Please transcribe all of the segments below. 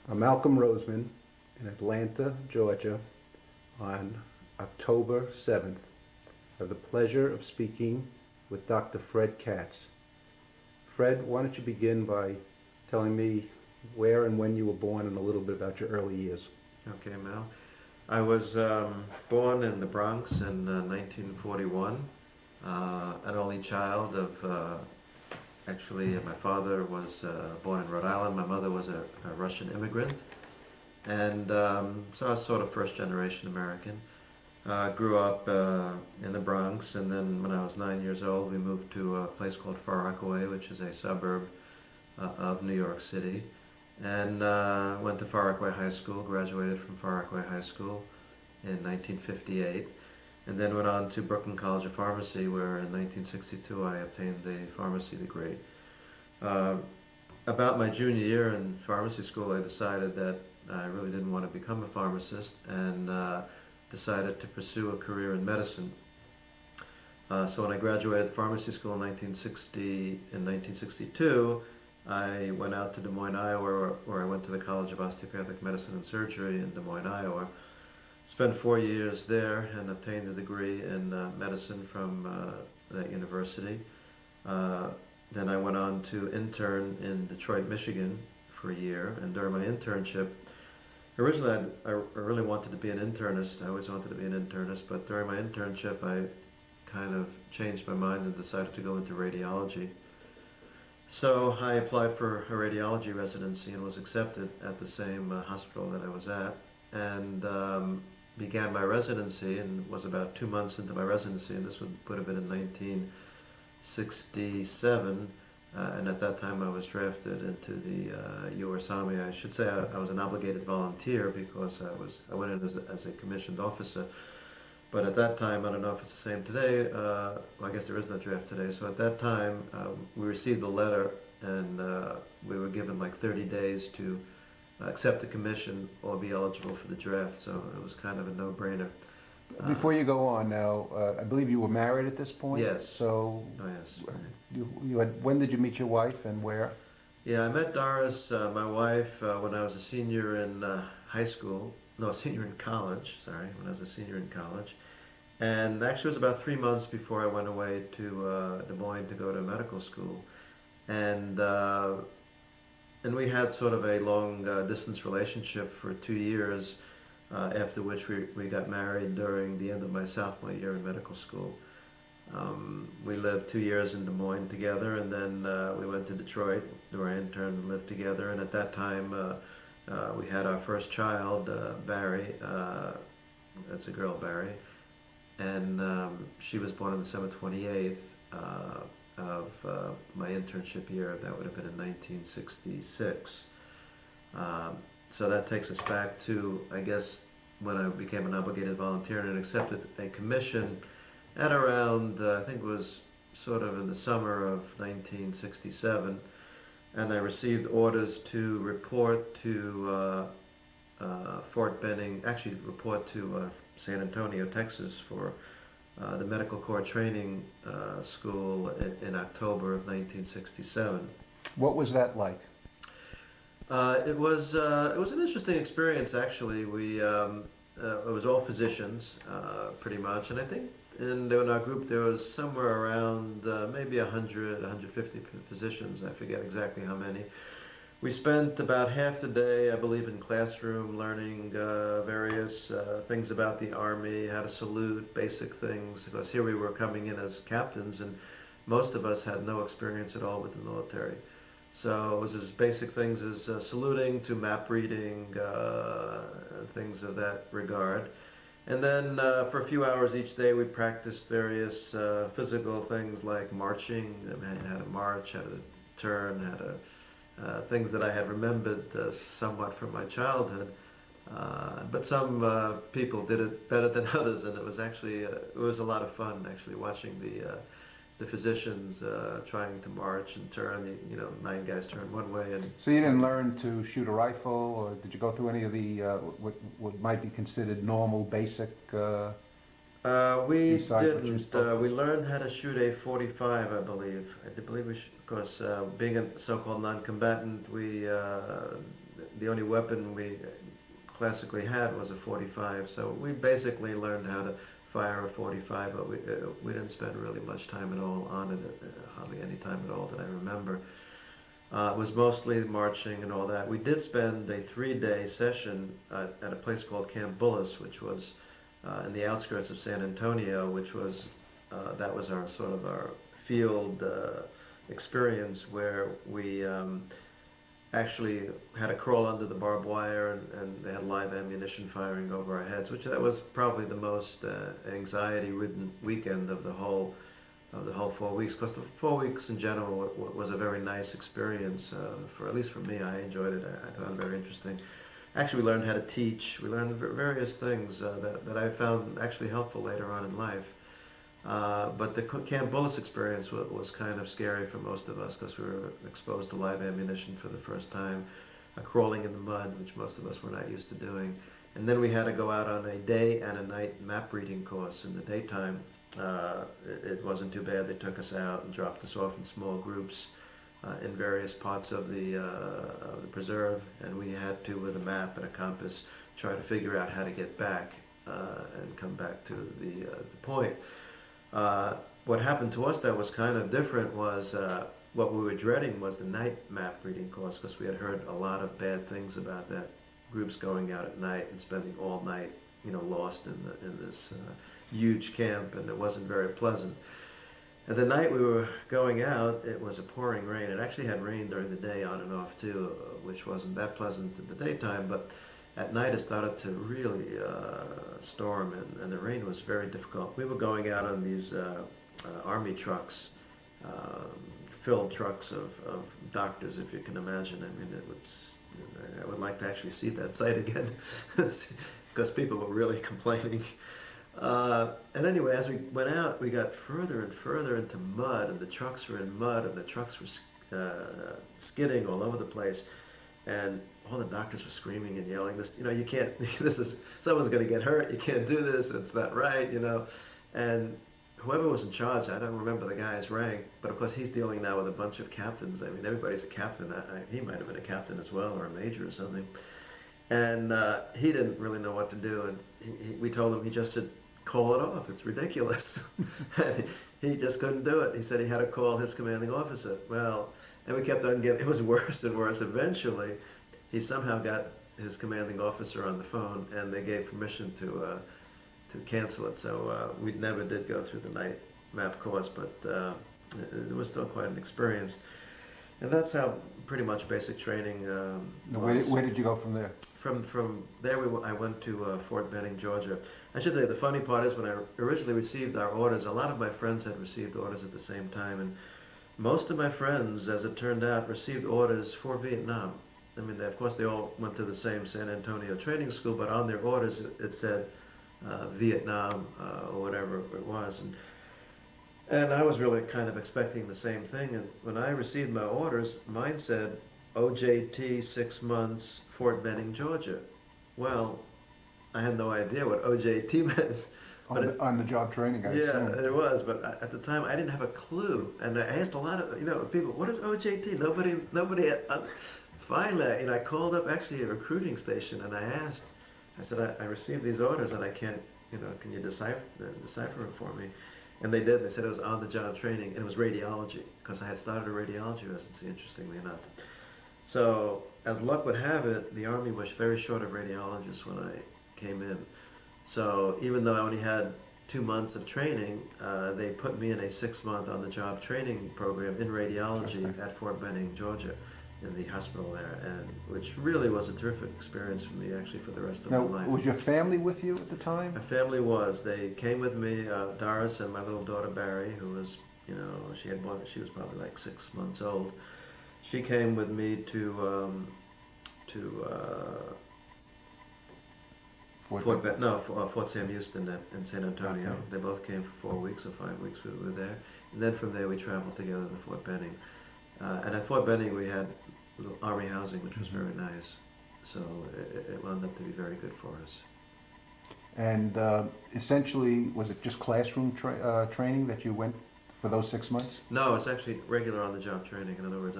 I'm Malcolm Roseman in Atlanta, Georgia on October 7th. I have the pleasure of speaking with Dr. Fred Katz. Fred, why don't you begin by telling me where and when you were born and a little bit about your early years? Okay, Mel. I was born in the Bronx in 1941, an only child of, actually, my father was born in Rhode Island. My mother was a Russian immigrant. And so I was sort of first generation American. Grew up in the Bronx, and then when I was 9 years old, we moved to a place called Far Rockaway, which is a suburb of New York City, and went to Far Rockaway High School, graduated from Far Rockaway High School in 1958, and then went on to Brooklyn College of Pharmacy, where in 1962 I obtained a pharmacy degree. Uh, about my junior year in pharmacy school, I decided that I really didn't want to become a pharmacist, and decided to pursue a career in medicine. So when I graduated pharmacy school in 1962, I went out to Des Moines, Iowa, where I went to the College of Osteopathic Medicine and Surgery in Des Moines, Iowa. Spent 4 years there and obtained a degree in medicine from that university. Uh, then I went on to intern in Detroit, Michigan for a year, and during my internship, originally I really wanted to be an internist. I always wanted to be an internist, but during my internship I kind of changed my mind and decided to go into radiology. So I applied for a radiology residency and was accepted at the same hospital that I was at, and began my residency, and was about 2 months into my residency, and this would have been in 1967. And at that time I was drafted into the U.S. Army. I should say I was an obligated volunteer because I went in as a commissioned officer. But at that time, I don't know if it's the same today. Well, I guess there is no draft today. So at that time, we received a letter, and we were given like 30 days to accept the commission or be eligible for the draft. So it was kind of a no-brainer. Before you go on now, I believe you were married at this point? Yes. So Oh, yes. when did you meet your wife and where? Yeah, I met Doris, my wife, when I was a senior in high school. No, senior in college. Sorry, when I was a senior in college. And actually, it was about 3 months before I went away to Des Moines to go to medical school. And and we had sort of a long distance relationship for 2 years, after which we got married during the end of my sophomore year in medical school. We lived 2 years in Des Moines together, and then we went to Detroit, where I interned and lived together. And at that time, we had our first child, Barry. That's a girl, Barry. And she was born on December 28th of my internship year. That would have been in 1966. Um, so that takes us back to, I guess, when I became an obligated volunteer and accepted a commission at around, I think it was sort of in the summer of 1967, and I received orders to report to Fort Benning, actually report to San Antonio, Texas, for the Medical Corps Training School in October of 1967. What was that like? It was an interesting experience, actually. It was all physicians, pretty much, and I think in our group there was somewhere around maybe 100, 150 physicians. I forget exactly how many. We spent about half the day, I believe, in classroom learning various things about the Army, how to salute, basic things, because here we were coming in as captains, and most of us had no experience at all with the military. So it was as basic things as saluting to map reading, things of that regard. And then for a few hours each day, we practiced various physical things like marching, how to march, how to turn, how to things that I had remembered somewhat from my childhood. But some people did it better than others, and it was a lot of fun actually watching the physicians trying to march and turn. Nine guys turn one way, and So you didn't learn to shoot a rifle, or did you go through any of the what might be considered normal, basic, we besides what you didn't. spoke We of? learned how to shoot a 45, I believe. I believe we should, of course, being a so-called non-combatant, the only weapon we classically had was a 45. So we basically learned how to fire a 45, but we didn't spend really much time at all on it, hardly any time at all that I remember. It was mostly marching and all that. We did spend a 3-day session at a place called Camp Bullis, which was in the outskirts of San Antonio, which was that was our sort of our field experience where we actually had to crawl under the barbed wire, and they had live ammunition firing over our heads, which that was probably the most anxiety-ridden weekend of the whole 4 weeks. Because the 4 weeks in general was a very nice experience for at least for me. I enjoyed it. I found it very interesting. Actually, we learned how to teach. We learned various things that I found actually helpful later on in life. But the Camp Bullis experience was kind of scary for most of us because we were exposed to live ammunition for the first time, crawling in the mud, which most of us were not used to doing. And then we had to go out on a day and a night map reading course. In the daytime, it wasn't too bad. They took us out and dropped us off in small groups in various parts of the preserve, and we had to, with a map and a compass, try to figure out how to get back and come back to the point. What happened to us that was kind of different was what we were dreading was the night map reading course, because we had heard a lot of bad things about that. Groups going out at night and spending all night, lost in this huge camp, and it wasn't very pleasant. And the night we were going out, it was a pouring rain. It actually had rain during the day on and off too, which wasn't that pleasant in the daytime, but at night it started to really storm, and the rain was very difficult. We were going out on these army trucks, filled trucks of doctors, if you can imagine. I mean, I would like to actually see that sight again, because people were really complaining. And anyway, as we went out, we got further and further into mud, and the trucks were in mud, and the trucks were skidding all over the place. And all the doctors were screaming and yelling, "This, you can't. Someone's going to get hurt. You can't do this. It's not right, And whoever was in charge, I don't remember the guy's rank, but of course he's dealing now with a bunch of captains. I mean, everybody's a captain. He might have been a captain as well, or a major or something. And he didn't really know what to do. And we told him, he just said, "Call it off. It's ridiculous." He just couldn't do it. He said he had to call his commanding officer. Well, and we kept on getting, it was worse and worse. Eventually, he somehow got his commanding officer on the phone, and they gave permission to cancel it. So we never did go through the night map course, but it was still quite an experience. And that's how pretty much basic training was. Where did you go from there? From there, I went to Fort Benning, Georgia. I should say the funny part is when I originally received our orders, a lot of my friends had received orders at the same time, and most of my friends, as it turned out, received orders for Vietnam. I mean, of course, they all went to the same San Antonio training school, but on their orders it said Vietnam or whatever it was. And I was really kind of expecting the same thing. And when I received my orders, mine said OJT 6 months, Fort Benning, Georgia. Well, I had no idea what OJT meant. On the job training, I assume. Yeah, it was, but at the time I didn't have a clue, and I asked a lot of people, "What is OJT?" Nobody. Finally, I called up actually a recruiting station, and I asked. I said, "I received these orders, and I can't, can you decipher them for me?" And they did. They said it was on-the-job training, and it was radiology, because I had started a radiology residency, interestingly enough. So, as luck would have it, the Army was very short of radiologists when I came in. So even though I only had 2 months of training, they put me in a 6-month on-the-job training program in radiology at Fort Benning, Georgia, in the hospital there, and which really was a terrific experience for me, actually, for the rest of my life. Was your family with you at the time? My family was. They came with me, Doris and my little daughter Barry, who was, she was probably like 6 months old. She came with me to Fort Sam Houston in San Antonio. Okay. They both came for 4 weeks or 5 weeks we were there. And then from there we traveled together to Fort Benning. And at Fort Benning we had little Army housing, which was very nice. So it wound up to be very good for us. And essentially, was it just classroom training that you went for those 6 months? No, it's actually regular on-the-job training. In other words,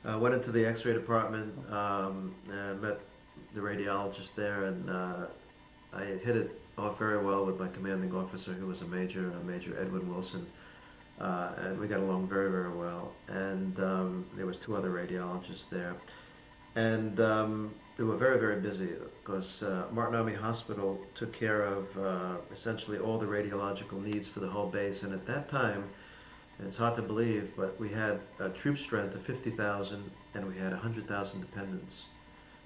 Went into the X-ray department and met the radiologist there, and I hit it off very well with my commanding officer, who was a Major Edwin Wilson, and we got along very, very well. And there was two other radiologists there, and they were very, very busy because Martin Army Hospital took care of essentially all the radiological needs for the whole base. And at that time, and it's hard to believe, but we had a troop strength of 50,000 and we had 100,000 dependents.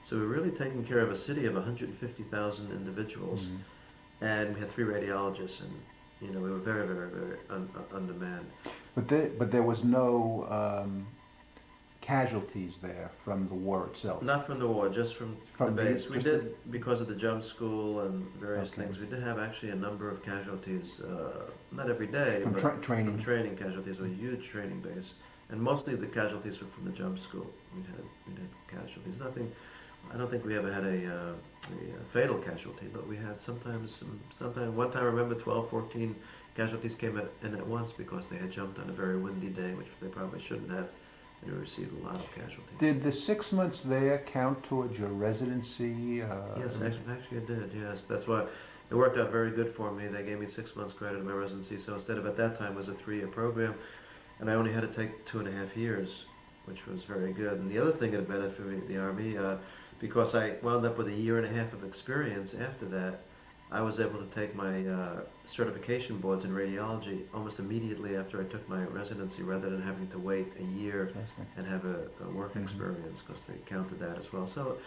So we were really taking care of a city of 150,000 individuals. Mm-hmm. And we had 3 radiologists, and we were very, very, very undermanned. But there was no casualties there from the war itself? Not from the war, just from the base. We did, because of the jump school and various things, we did have actually a number of casualties, not every day, from but training. From training casualties. It was a huge training base. And mostly the casualties were from the jump school. We had casualties. Nothing, I don't think we ever had a fatal casualty, but we had sometimes one time I remember 12, 14 casualties came in at once because they had jumped on a very windy day, which they probably shouldn't have. And we received a lot of casualties. Did the 6 months there count towards your residency? Yes, actually it did, yes. That's why it worked out very good for me. They gave me 6 months credit in my residency, so instead of at that time it was a 3-year program, and I only had to take 2.5 years, which was very good. And the other thing that benefited me, the Army, because I wound up with a 1.5 years of experience after that, I was able to take my certification boards in radiology almost immediately after I took my residency, rather than having to wait a year and have a work experience, because they counted that as well. So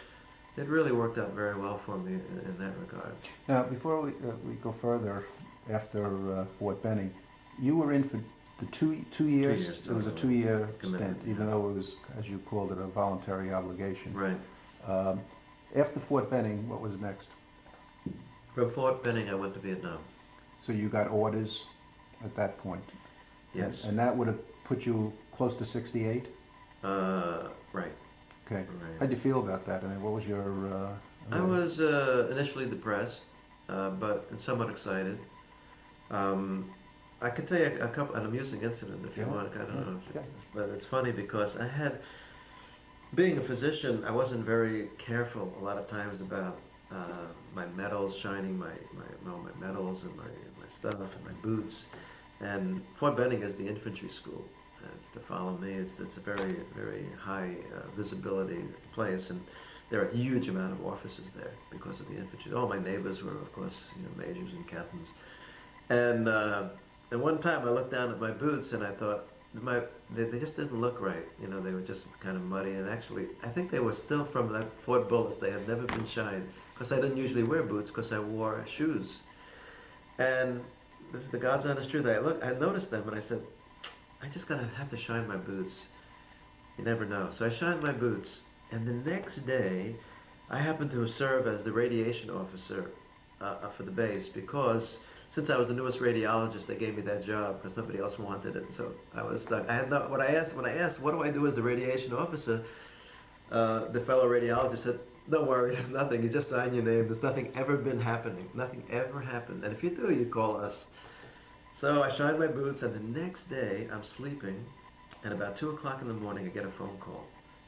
it really worked out very well for me in that regard. Now, before we go further, after Fort Benning, you were in for the 2 years? 2 years. It was a 2-year stint, even though it was, as you called it, a voluntary obligation. Right. After Fort Benning, what was next? From Fort Benning, I went to Vietnam. So you got orders at that point? Yes. And that would have put you close to 68? Right. Okay. Right. How'd you feel about that? I mean, what was your... I was initially depressed, but somewhat excited. I could tell you an amusing incident if you want. I don't know if but it's funny because being a physician, I wasn't very careful a lot of times about my medals, shining my medals and my stuff and my boots. And Fort Benning is the infantry school. It's to follow me. It's a very, very high visibility place, and there are a huge amount of officers there because of the infantry. All my neighbors were, of course, majors and captains. And one time I looked down at my boots and I thought, they just didn't look right. They were just kind of muddy. And actually, I think they were still from that Fort Bullis. They had never been shined, because I didn't usually wear boots because I wore shoes. And this is the God's honest truth. I noticed them and I said, I just have to shine my boots. You never know. So I shined my boots. And the next day, I happened to serve as the radiation officer for the base, because since I was the newest radiologist, they gave me that job because nobody else wanted it. So I was stuck. When I asked, what do I do as the radiation officer? The fellow radiologist said, don't worry, it's nothing. You just sign your name. There's nothing ever been happening. Nothing ever happened. And if you do, you call us. So I shined my boots, and the next day I'm sleeping, and about 2 o'clock in the morning I get a phone call,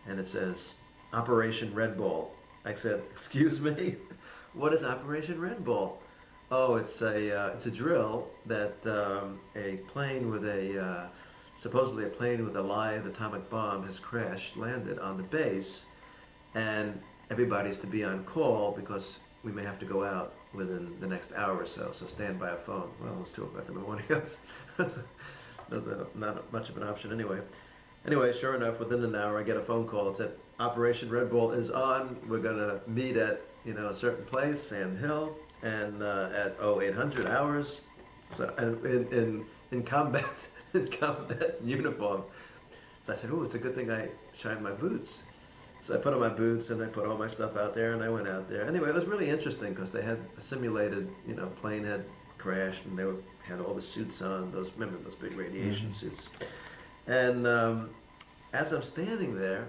and it says, Operation Red Ball. I said, excuse me? What is Operation Red Ball? Oh, it's a drill that a plane with supposedly a plane with a live atomic bomb has landed on the base, and everybody's to be on call because we may have to go out within the next hour or so. So stand by a phone. Well, it's 2 o'clock in the morning. That's not much of an option anyway. Anyway, sure enough, within an hour I get a phone call. It said, Operation Red Ball is on. We're gonna meet at a certain place, Sand Hill, and at 0800 hours, so in combat uniform. So I said, oh, it's a good thing I shined my boots. So I put on my boots and I put all my stuff out there and I went out there. Anyway, it was really interesting because they had a simulated, plane had crashed and they had all the suits on. Remember those big radiation suits. And as I'm standing there,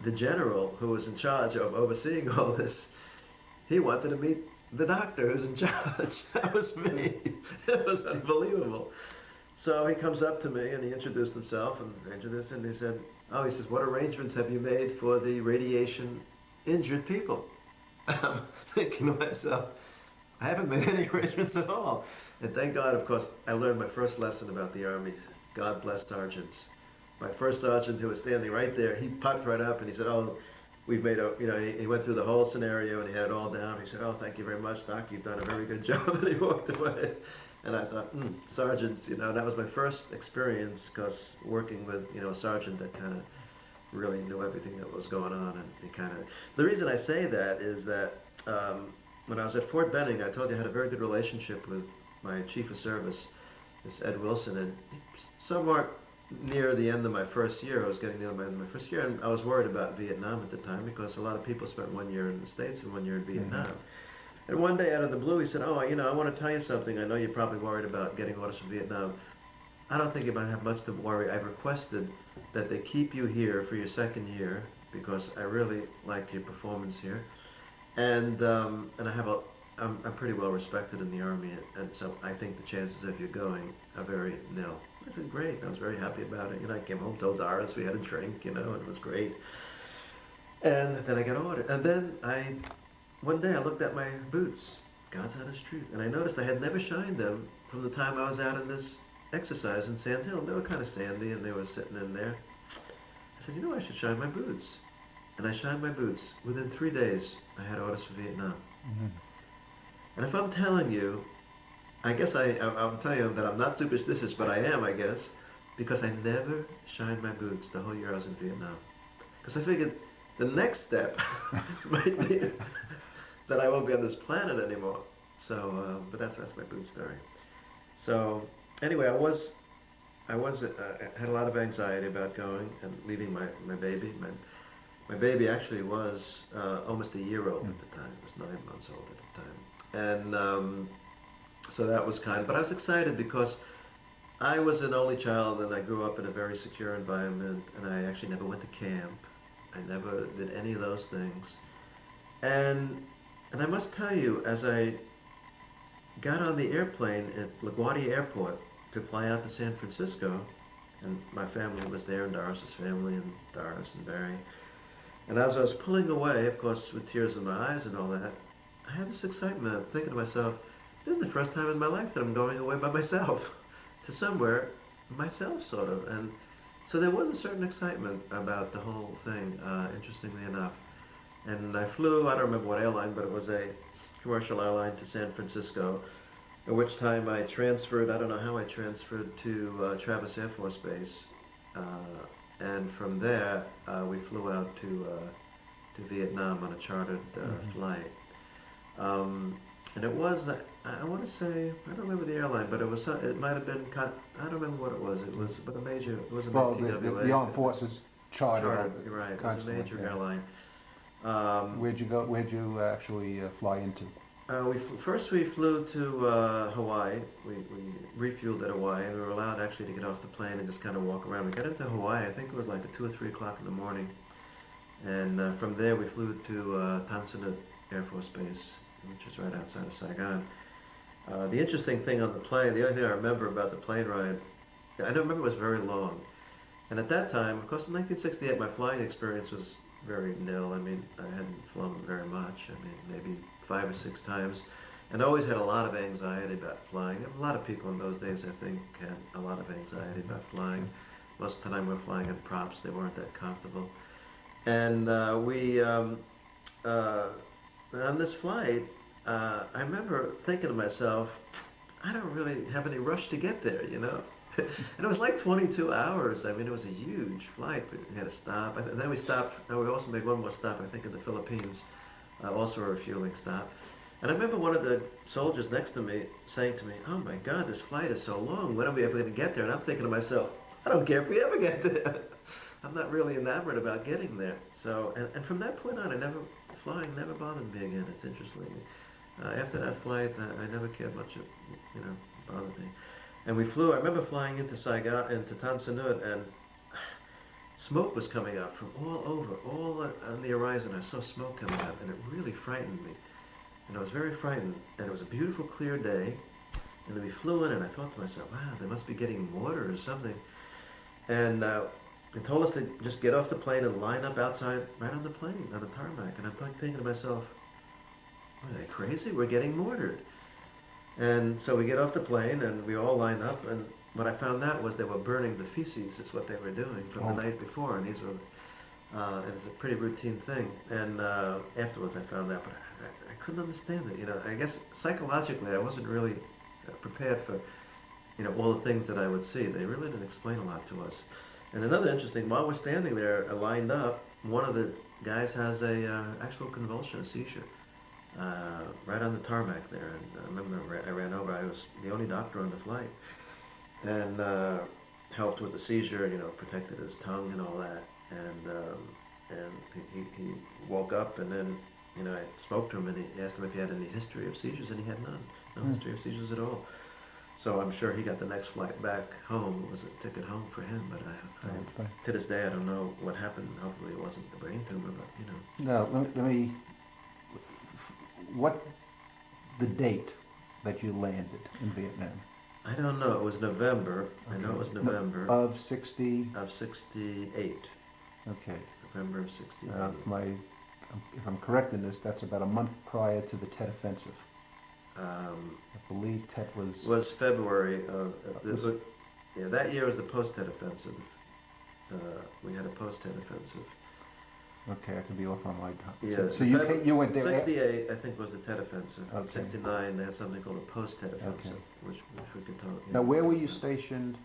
the general who was in charge of overseeing all this, he wanted to meet the doctor who's in charge. That was me. It was unbelievable. So he comes up to me and he introduced himself and he said, Oh, he says, what arrangements have you made for the radiation injured people? I'm thinking to myself, I haven't made any arrangements at all. And thank God, of course, I learned my first lesson about the Army. God bless sergeants. My first sergeant, who was standing right there, he popped right up and he said, oh, we've made a, he went through the whole scenario and he had it all down. He said, oh, thank you very much, Doc. You've done a very good job. And he walked away. And I thought, sergeants, that was my first experience, because working with, a sergeant that kind of really knew everything that was going on. And he kind of, the reason I say that is that when I was at Fort Benning, I told you I had a very good relationship with my chief of service, this Ed Wilson, and somewhat near the end of my first year, I was getting near the end of my first year, and I was worried about Vietnam at the time, because a lot of people spent 1 year in the States and 1 year in Vietnam. And one day out of the blue, he said, oh, I want to tell you something. I know you're probably worried about getting orders from Vietnam. I don't think you might have much to worry. I've requested that they keep you here for your second year, because I really like your performance here. And I'm pretty well respected in the Army, and so I think the chances of you going are very nil. I said, great. I was very happy about it. I came home, told Doris, we had a drink, and it was great. And then I got ordered. And then one day I looked at my boots, God's honest truth, and I noticed I had never shined them from the time I was out in this exercise in Sand Hill. They were kind of sandy, and they were sitting in there. I said, I should shine my boots. And I shined my boots. Within 3 days, I had orders for Vietnam. And if I'm telling you, I guess I'm telling you that I'm not superstitious, but I am, I guess, because I never shined my boots the whole year I was in Vietnam. Because I figured the next step might be that I won't be on this planet anymore. So, but that's my boot story. So, anyway, I had a lot of anxiety about going and leaving my baby. My baby actually was almost a year old at the time. It was 9 months old at the time. And so that was but I was excited because I was an only child and I grew up in a very secure environment, and I actually never went to camp. I never did any of those things. And I must tell you, as I got on the airplane at LaGuardia Airport to fly out to San Francisco, and my family was there, and Doris's family, and Doris and Barry. And as I was pulling away, of course, with tears in my eyes and all that, I had this excitement. I'm thinking to myself, this is the first time in my life that I'm going away by myself to somewhere, myself, sort of. And so there was a certain excitement about the whole thing, interestingly enough. And I flew, I don't remember what airline, but it was a commercial airline to San Francisco, at which time I transferred, I don't know how I transferred to Travis Air Force Base. And from there, we flew out to Vietnam on a chartered flight. And it was, I want to say, I don't remember the airline, but it might have been, I don't remember what it was. It was, but it was a TWA. The Armed Forces chartered. You're right. It was a major airline. Where'd you actually fly into? First we flew to Hawaii. We refueled at Hawaii, and we were allowed actually to get off the plane and just kind of walk around. We got into Hawaii, I think it was like at 2 or 3 o'clock in the morning. And from there we flew to Tan Son Nhut Air Force Base, which is right outside of Saigon. The interesting thing on the plane, the only thing I remember about the plane ride, I don't remember it was very long. And at that time, of course, in 1968, my flying experience was very nil. I mean, I hadn't flown very much. I mean, maybe 5 or 6 times. And I always had a lot of anxiety about flying. A lot of people in those days, I think, had a lot of anxiety about flying. Most of the time we were flying in props. They weren't that comfortable. And on this flight, I remember thinking to myself, I don't really have any rush to get there, And it was like 22 hours. I mean, it was a huge flight, but we had to stop. And then we stopped. We also made one more stop, I think, in the Philippines, also a refueling stop. And I remember one of the soldiers next to me saying to me, oh my God, this flight is so long. When are we ever going to get there? And I'm thinking to myself, I don't care if we ever get there. I'm not really enamored about getting there. So, and from that point on, flying never bothered me again. It's interesting. After that flight, I never cared much, bothered me. And we flew, I remember flying into Saigon, into Tan Son Nhut, and smoke was coming up from all over, all on the horizon. I saw smoke coming up, and it really frightened me. And I was very frightened. And it was a beautiful, clear day. And then we flew in, and I thought to myself, wow, they must be getting water or something. And They told us to just get off the plane and line up outside, right on the plane, on the tarmac. And I'm thinking to myself, are they crazy? We're getting mortared. And so we get off the plane and we all line up. And what I found out was they were burning the feces. Is what they were doing from the night before. And these were, and it's a pretty routine thing. And afterwards I found out, but I couldn't understand it. You know, I guess psychologically I wasn't really prepared for, you know, all the things that I would see. They really didn't explain a lot to us. And another interesting, while we're standing there lined up, one of the guys has a actual convulsion, a seizure, right on the tarmac there. And I remember I ran over. I was the only doctor on the flight, and helped with the seizure. You know, protected his tongue and all that. And he woke up, and then, you know, I spoke to him and he asked him if he had any history of seizures, and he had none, no history of seizures at all. So I'm sure he got the next flight back home. It was a ticket home for him, but to this day I don't know what happened. Hopefully it wasn't a brain tumor, but you know. Now, let me, what, the date that you landed in Vietnam? I don't know. It was November. Okay. I know it was November. Of 60? Of 68. Okay. November of 68. If I'm correct in this, that's about a month prior to the Tet Offensive. I believe Tet was February of yeah, that year was the post-Tet offensive. We had a post-Tet offensive. Okay, I could be off on my. Yeah. So you went there. 68, I think, was the Tet offensive. Okay. 69, they had something called a post-Tet offensive, which we could talk. Now, where were you stationed?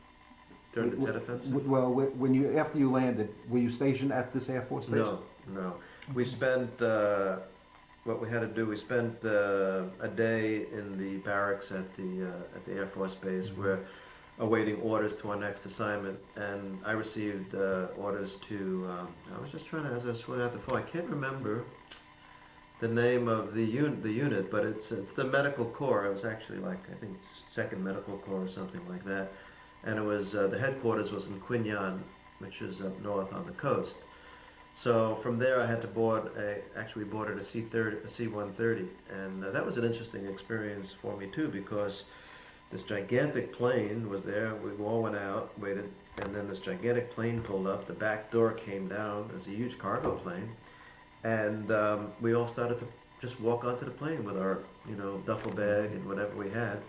During the Tet offensive? Well, after you landed, were you stationed at this Air Force base? No. We spent. What we had to do, we spent a day in the barracks at the Air Force Base. We're awaiting orders to our next assignment, and I received orders to. I was just trying to, as I was filling out the form, I can't remember the name of the unit, but it's the Medical Corps. It was actually like, I think, 2nd Medical Corps or something like that, and it was the headquarters was in Quy Nhon, which is up north on the coast. So from there I had to board actually boarded a C-130, and that was an interesting experience for me too, because this gigantic plane was there. We all went out, waited, and then this gigantic plane pulled up. The back door came down. It was a huge cargo plane, and we all started to just walk onto the plane with our, you know, duffel bag and whatever we had,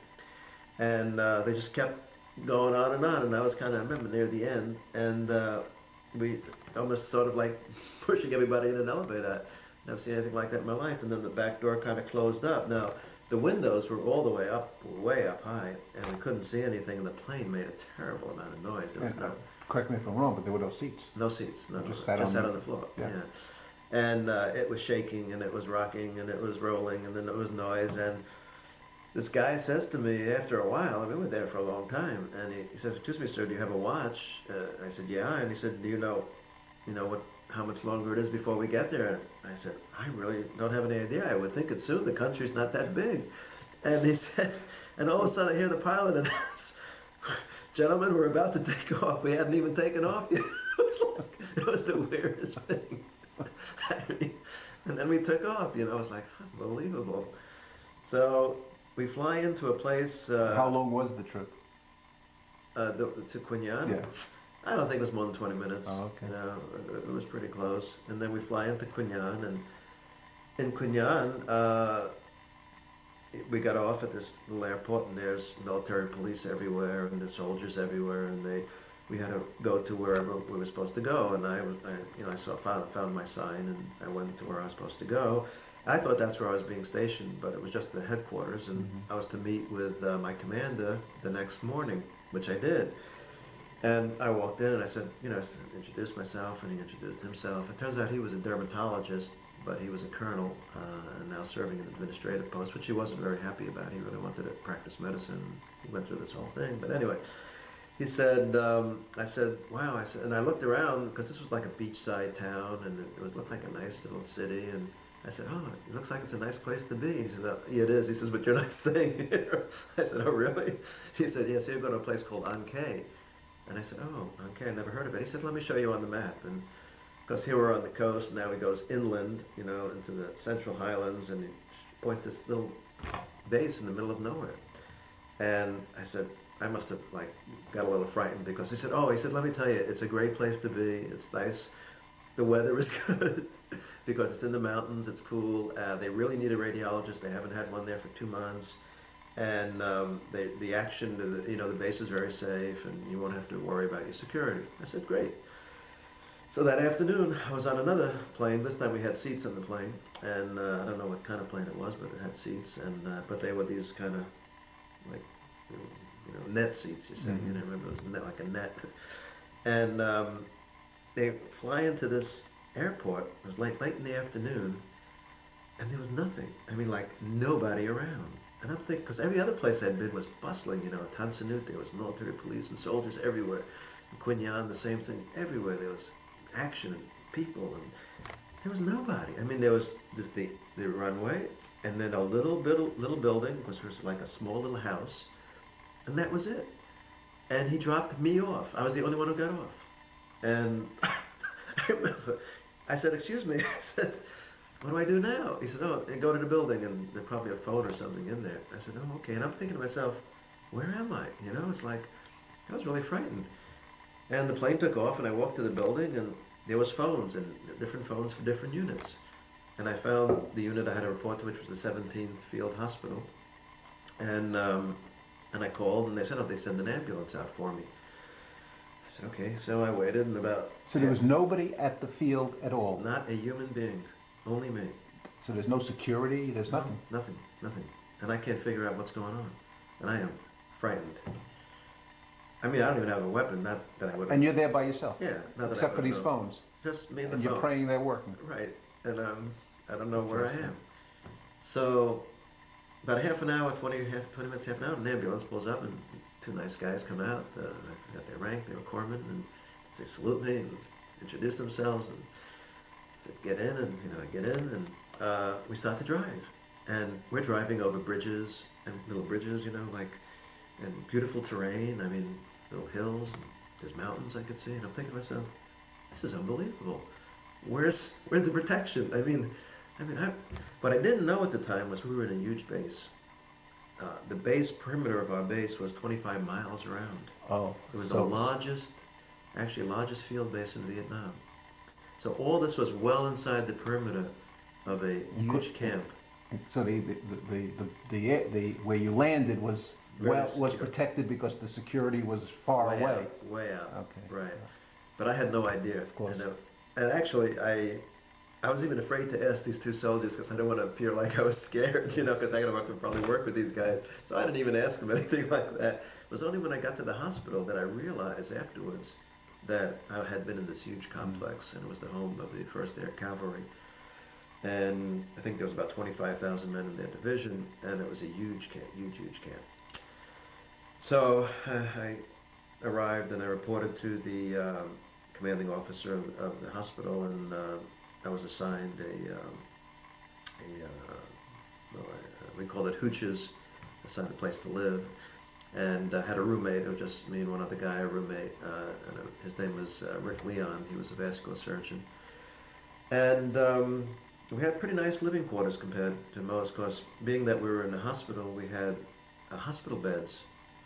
and they just kept going on, and I was kind of, I remember near the end, and we almost sort of like pushing everybody in an elevator. I've never seen anything like that in my life. And then the back door kind of closed up. Now, the windows were all the way up high, and we couldn't see anything, and the plane made a terrible amount of noise. There was correct me if I'm wrong, but there were no seats. No seats, no. Just sat on the floor. Yeah. And it was shaking, and it was rocking, and it was rolling, and then there was noise, and this guy says to me after a while, I mean, we were there for a long time, and he says, "Excuse me, sir, do you have a watch?" I said, "Yeah," and he said, "Do you know how much longer it is before we get there?" I said, "I really don't have any idea. I would think it's soon. The country's not that big." And he said, and all of a sudden I hear the pilot announce, "Gentlemen, we're about to take off." We hadn't even taken off yet. It was the weirdest thing. And then we took off. You know, it was like unbelievable. So we fly into a place. How long was the trip? To Quy Nhon? Yeah. I don't think it was more than 20 minutes. Oh, okay. It was pretty close. And then we fly into Quy Nhon, and in Quy Nhon, we got off at this little airport, and there's military police everywhere, and there's soldiers everywhere, and we had to go to wherever we were supposed to go. And I found my sign, and I went to where I was supposed to go. I thought that's where I was being stationed, but it was just the headquarters, and I was to meet with my commander the next morning, which I did. And I walked in and I said, you know, I introduced myself, and he introduced himself. It turns out he was a dermatologist, but he was a colonel and now serving an administrative post, which he wasn't very happy about. He really wanted to practice medicine. He went through this whole thing. But anyway, he said, I said, wow. I said, and I looked around, because this was like a beachside town, and it looked like a nice little city. And I said, oh, it looks like it's a nice place to be. He said, oh, yeah, it is. He says, but you're not staying here. I said, oh, really? He said, yes, you're going to a place called An Khê. And I said, oh, okay, I never heard of it. He said, let me show you on the map. And because here we're on the coast, now he goes inland, you know, into the Central Highlands, and he points this little base in the middle of nowhere. And I said, I must have like got a little frightened because he said, "Oh," he said, "let me tell you, it's a great place to be. It's nice. The weather is good because it's in the mountains. It's cool. They really need a radiologist. They haven't had one there for 2 months, and the action, the base is very safe, and you won't have to worry about your security." I said, "Great." So that afternoon, I was on another plane. This time we had seats on the plane, and I don't know what kind of plane it was, but it had seats, and but they were these kind of like net seats. You said, remember it was like a net, and they fly into this airport. It was late in the afternoon, and there was nothing. I mean, like nobody around. And I'm thinking, because every other place I'd been was bustling. Tansanut, there was military police and soldiers everywhere. In Quinyan, the same thing. Everywhere there was action and people, and there was nobody. I mean, there was the runway, and then a little building, which was like a small little house, and that was it. And he dropped me off. I was the only one who got off. And I remember, I said, "Excuse me," I said, "what do I do now?" He said, "Oh, and go to the building, and there's probably a phone or something in there." I said, "Oh, okay." And I'm thinking to myself, where am I? It's like, I was really frightened. And the plane took off, and I walked to the building, and there was phones, and different phones for different units. And I found the unit I had to report to, which was the 17th Field Hospital. And I called, and they said, "Oh, they send an ambulance out for me." I said, "Okay." So I waited, and about... So there was nobody at the field at all? Not a human being. Only me. So there's no security? There's nothing? Nothing. And I can't figure out what's going on. And I am frightened. I mean, I don't even have a weapon, not that I would... And you're there by yourself? Yeah, not that Except for these know. phones? Just me and the And phones. you're praying they're working? Right. And I don't know where I am. So, about half an hour, 20 minutes, half an hour, an ambulance pulls up, and two nice guys come out. I forgot their rank, they were corpsmen, and they salute me and introduce themselves, and said, "Get in," and I get in, and we start to drive. And we're driving over bridges, and little bridges, and beautiful terrain. I mean, little hills, and there's mountains I could see, and I'm thinking to myself, this is unbelievable. Where's the protection? What I didn't know at the time was we were in a huge base. The base perimeter of our base was 25 miles around. Oh. It was the largest field base in Vietnam. So all this was well inside the perimeter of a huge camp. So the where you landed was Secure. protected because the security was far away. Way out. Okay. Right. But I had no idea. Of course. And actually, I was even afraid to ask these two soldiers because I don't want to appear like I was scared, because I got to probably work with these guys. So I didn't even ask them anything like that. It was only when I got to the hospital that I realized afterwards that I had been in this huge complex, and it was the home of the 1st Air Cavalry. And I think there was about 25,000 men in their division, and it was a huge camp, huge camp. So I arrived, and I reported to the commanding officer of the hospital, and I was assigned we called it hooches, assigned a place to live, and I had a roommate. It was just me and one other guy, a roommate, and his name was Rick Leon. He was a vascular surgeon, and we had pretty nice living quarters compared to most, because being that we were in the hospital, we had hospital beds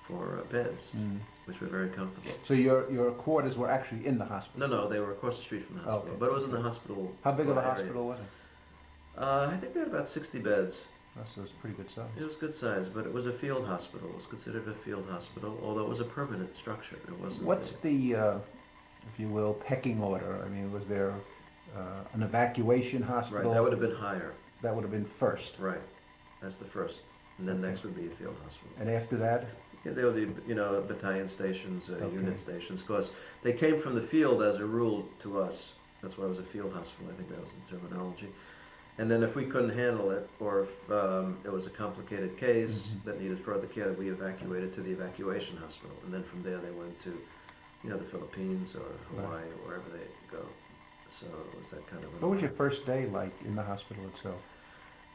for beds, which were very comfortable. So your quarters were actually in the hospital? No, they were across the street from the hospital, Okay. but it was in the hospital. How big of a area. hospital was it? I think we had about 60 beds. Oh, so it's pretty good size. It was good size, but it was a field hospital. It was considered a field hospital, although it was a permanent structure. It wasn't. What's the, if you will, pecking order? I mean, was there an evacuation hospital? Right, that would have been higher. That would have been first. Right, that's the first, and then next would be a field hospital. And after that? Yeah, there would be, battalion stations, Okay. unit stations, because they came from the field as a rule to us. That's why it was a field hospital. I think that was the terminology. And then if we couldn't handle it, or if it was a complicated case that needed further care, we evacuated to the evacuation hospital. And then from there they went to, the Philippines or Hawaii, or wherever they go. So it was that kind of... What was your first day like in the hospital itself?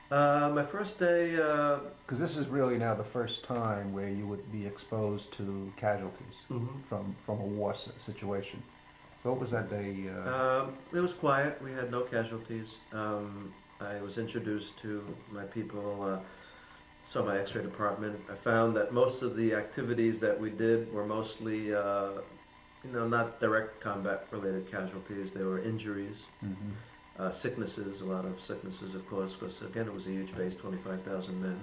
My first day... Because this is really now the first time where you would be exposed to casualties from a war situation. So what was that day? It was quiet. We had no casualties. I was introduced to my people saw my X-ray department. I found that most of the activities that we did were mostly, not direct combat-related casualties. They were injuries, Mm-hmm. sicknesses, a lot of sicknesses, of course, because again, it was a huge base, 25,000 men.